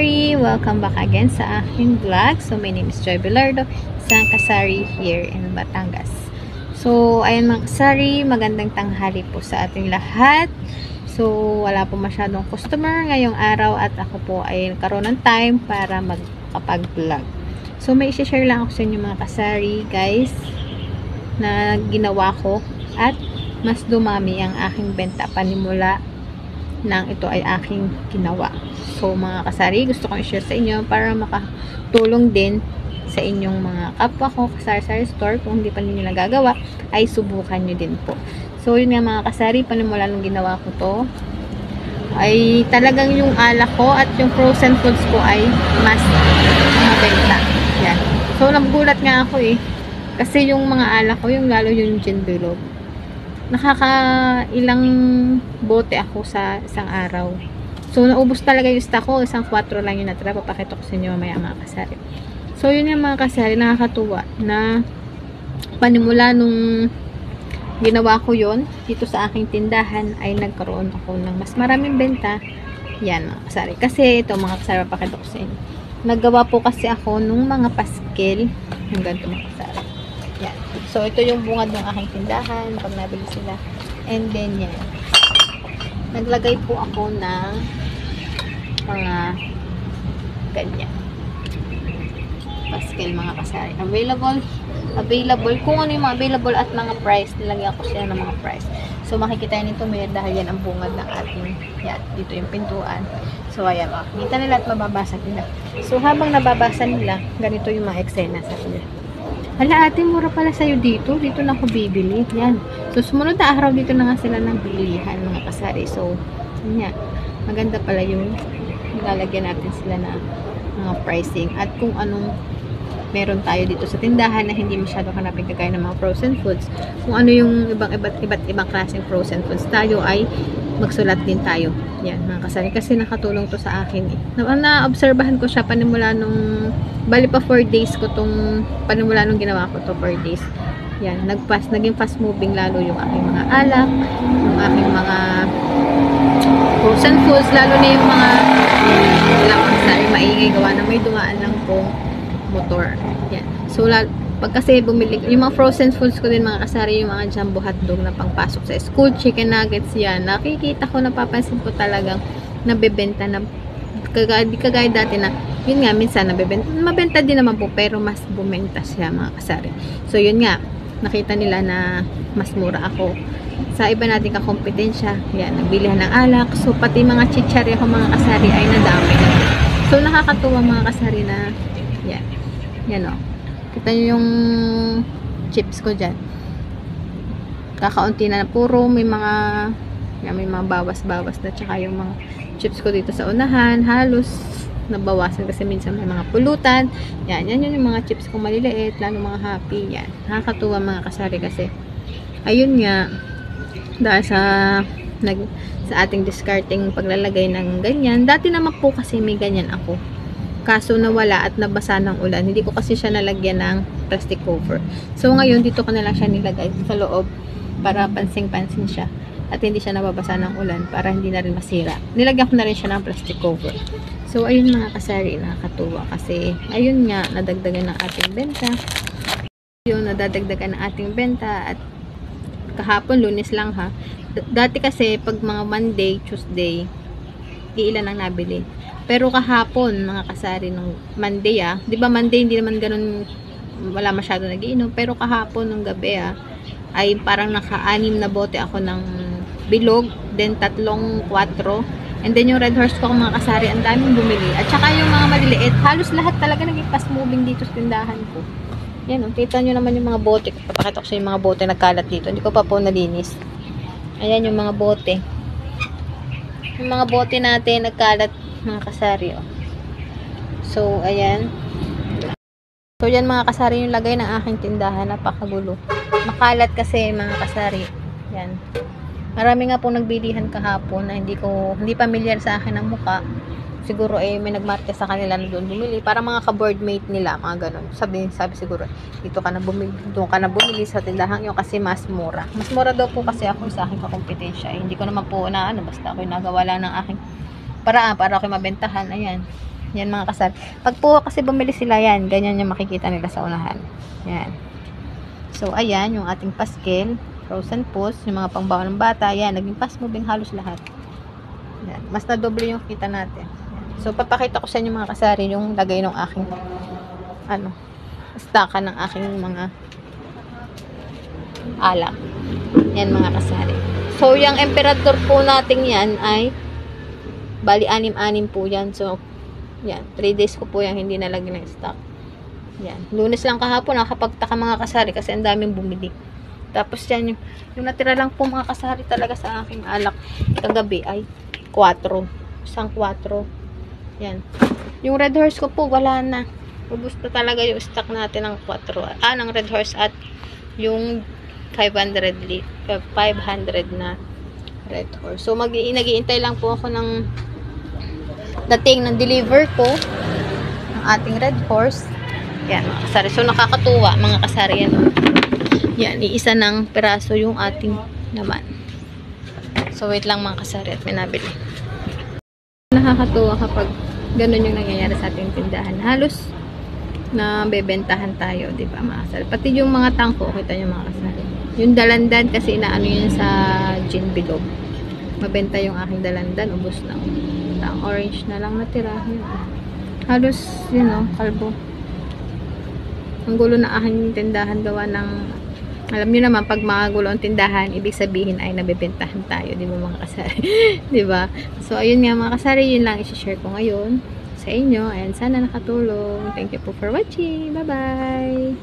kasari! Welcome back again sa aking vlog. So, my name is Joy Bilardo, isang kasari here in Batangas. So, ayan mga kasari, magandang tanghali po sa ating lahat. So, wala po masyadong customer ngayong araw at ako po ay nagkaroon ng time para magkapag-vlog. So, may isi-share lang ako sa inyo mga kasari, guys, na ginawa ko at mas dumami ang aking benta panimula nang ito ay aking ginawa. So mga kasari, gusto kong i-share sa inyo para makatulong din sa inyong mga kapwa ko kasari-sari store. Kung hindi pa ninyo nagagawa, ay subukan nyo din po. So yun nga mga kasari, panimula nung ginawa ko to, ay talagang yung alak ko at yung frozen foods ko ay mas mabenta. Yan. So nagulat nga ako kasi yung mga alak ko, yung lalo yung gin bilog, nakakailang bote ako sa isang araw. So, naubos talaga yung stock ko. Isang 4 lang yung natira. Papakita ko sa inyo mamaya mga kasari. So, yun yung mga kasari. Nakakatuwa na panimula nung ginawa ko yun dito sa aking tindahan ay nagkaroon ako ng mas maraming benta. Yan mga kasari. Kasi ito mga kasari, papakita ko sa inyo. Naggawa po kasi ako nung mga paskel. Yung ganito mga kasari. Yan. So, ito yung bungad ng aking tindahan pag nabili sila. And then, yan. Naglagay po ako ng mga ganyan. Paskel mga kasari. Available. Kung ano yung mga available at mga price, nilagyan ko siya ng mga price. So, makikita nito may dahil yan ang bungad ng ating, yan, dito yung pintuan. So, ayan, makikita nila at mababasa nila. So, habang nababasa nila, ganito yung mga eksena sa nila. Hala ate, mura pala sa'yo dito. Dito na ako bibili. Yan. So, sumunod na araw dito na nga sila ng bilihan mga kasari. So, yan. Maganda pala yung nilalagyan natin sila na mga pricing. At kung anong meron tayo dito sa tindahan na hindi masyado hanapin kagaya ng mga frozen foods. Kung ano yung iba't ibang klaseng frozen foods tayo ay magsulat din tayo. Yan, mga kasari. Kasi nakatulong to sa akin Na-obserbahan ko siya panimula nung bali pa 4 days ko tong panimula nung ginawa ko to 4 days. Yan, naging fast moving lalo yung aking mga alak, yung aking mga frozen foods, lalo na yung mga kasari maingay gawa na may dumaan lang pong motor. Yan. So, pag kasi bumili, yung mga frozen foods ko din mga kasari, yung mga jumbo hotdog na pangpasok sa school, chicken nuggets yan, nakikita ko, napapansin ko talagang nabebenta na kagaya dati na, yun nga, minsan nabebenta, mabenta din naman po, pero mas bumenta siya mga kasari. So, yun nga, nakita nila na mas mura ako sa iba nating kakompetensya. Yan, nagbilihan ng alak. So, pati mga chichari ko mga kasari ay nadami na. So, nakakatuwa mga kasari na, yan. Yan o. Kita nyo yung chips ko dyan. Kakaunti na puro. May mga bawas-bawas na. Tsaka yung mga chips ko dito sa unahan. Halos nabawasan kasi minsan may mga pulutan. Yan. Yan yung mga chips ko maliliit. Lalo mga happy. Yan. Nakakatuwa mga kasari kasi. Ayun nga. Dahil sa ating discarding paglalagay ng ganyan. Dati naman po kasi may ganyan ako. Kaso nawala at nabasa ng ulan. Hindi ko kasi siya nalagyan ng plastic cover. So ngayon, dito ko na lang siya nilagay sa loob para pansing-pansin siya. At hindi siya nababasa ng ulan para hindi na rin masira. Nilagyan ko na rin siya ng plastic cover. So ayun mga kasari, nakakatuwa. Kasi ayun nga, nadagdagan ng ating benta. Yun, nadadagdagan ng ating benta. At kahapon, Lunes lang ha. Dati kasi pag mga Monday, Tuesday, iilan ang nabili. Pero kahapon, mga kasari, nung Monday di ba Monday hindi naman ganun, wala masyado nagiinom, pero kahapon nung gabi ay parang naka-6 na bote ako ng bilog, then 3, 4, and then yung Red Horse ko mga kasari, ang daming bumili. At saka yung mga maliliit, halos lahat talaga naging fast moving dito sa tindahan ko. Yan kita nyo naman yung mga bote. Papakita ko sa yung mga bote nagkalat dito. Hindi ko pa po nalinis. Ayan yung mga bote. Yung mga bote natin nagkalat mga kasari So ayan. So yan mga kasari yung lagay ng aking tindahan, napakagulo. Makalat kasi mga kasari. Yan. Marami nga pong nagbilihan kahapon na hindi pamilyar sa akin ang muka. Siguro may nagmarket sa kanila na doon bumili para mga ka-boardmate nila, mga ganun. Sabi siguro, dito ka na bumili, doon ka na bumili sa tindahan yun kasi mas mura. Mas mura daw po kasi ako sa aking kakompetensya. Hindi ko naman po basta ako nagawa lang ng aking paraan para ako mabentahan. Ayan. Yan mga kasari. Pag po kasi bumili sila yan, ganyan yung makikita nila sa unahan. Yan. So, ayan, yung ating paskel, frozen puss, yung mga pangbaon ng bata, yan, naging fast moving halos lahat. Yan. Mas na doble yung kita natin. Yan. So, papakita ko sa inyo mga kasari yung lagay ng aking, staka ng aking mga alak. Yan mga kasari. So, yung emperador po natin yan ay bali 6-6 po yan. So, yan. 3 days ko po yan hindi nalagyan ng stock. Yan. Lunes lang kahapon nakapagtaka mga kasari kasi ang daming bumili. Tapos yan yung natira lang po mga kasari talaga sa aking alak kagabi ay 4. Isang 4. Yan. Yung red horse ko po wala na. Ubus na talaga yung stock natin ng 4. Ng red horse at yung 500 na red horse. So nag-iintay lang po ako ng dating ng deliver ko ng ating red horse. Yan mga kasari. So nakakatuwa mga kasari yan. Yan, iisa ng peraso yung ating naman. So wait lang mga kasari at may nabili. Nakakatuwa kapag ganun yung nangyayari sa ating tindahan. Halos na bebentahan tayo, di ba mga kasari? Pati yung mga tangko, kita nyo mga kasari. Yung dalandan kasi inaano yun sa gin bilog. Mabenta yung aking dalandan, ubos lang. Ang orange na lang natira. Yun. Halos, kalbo. Ang gulo na aking tindahan gawa ng, alam niyo naman, pag mga gulo ang tindahan, ibig sabihin ay nabebentahan tayo, di ba mga kasari? Di ba? So, ayun nga mga kasari, yun lang i-share ko ngayon sa inyo. And sana nakatulong. Thank you po for watching. Bye-bye!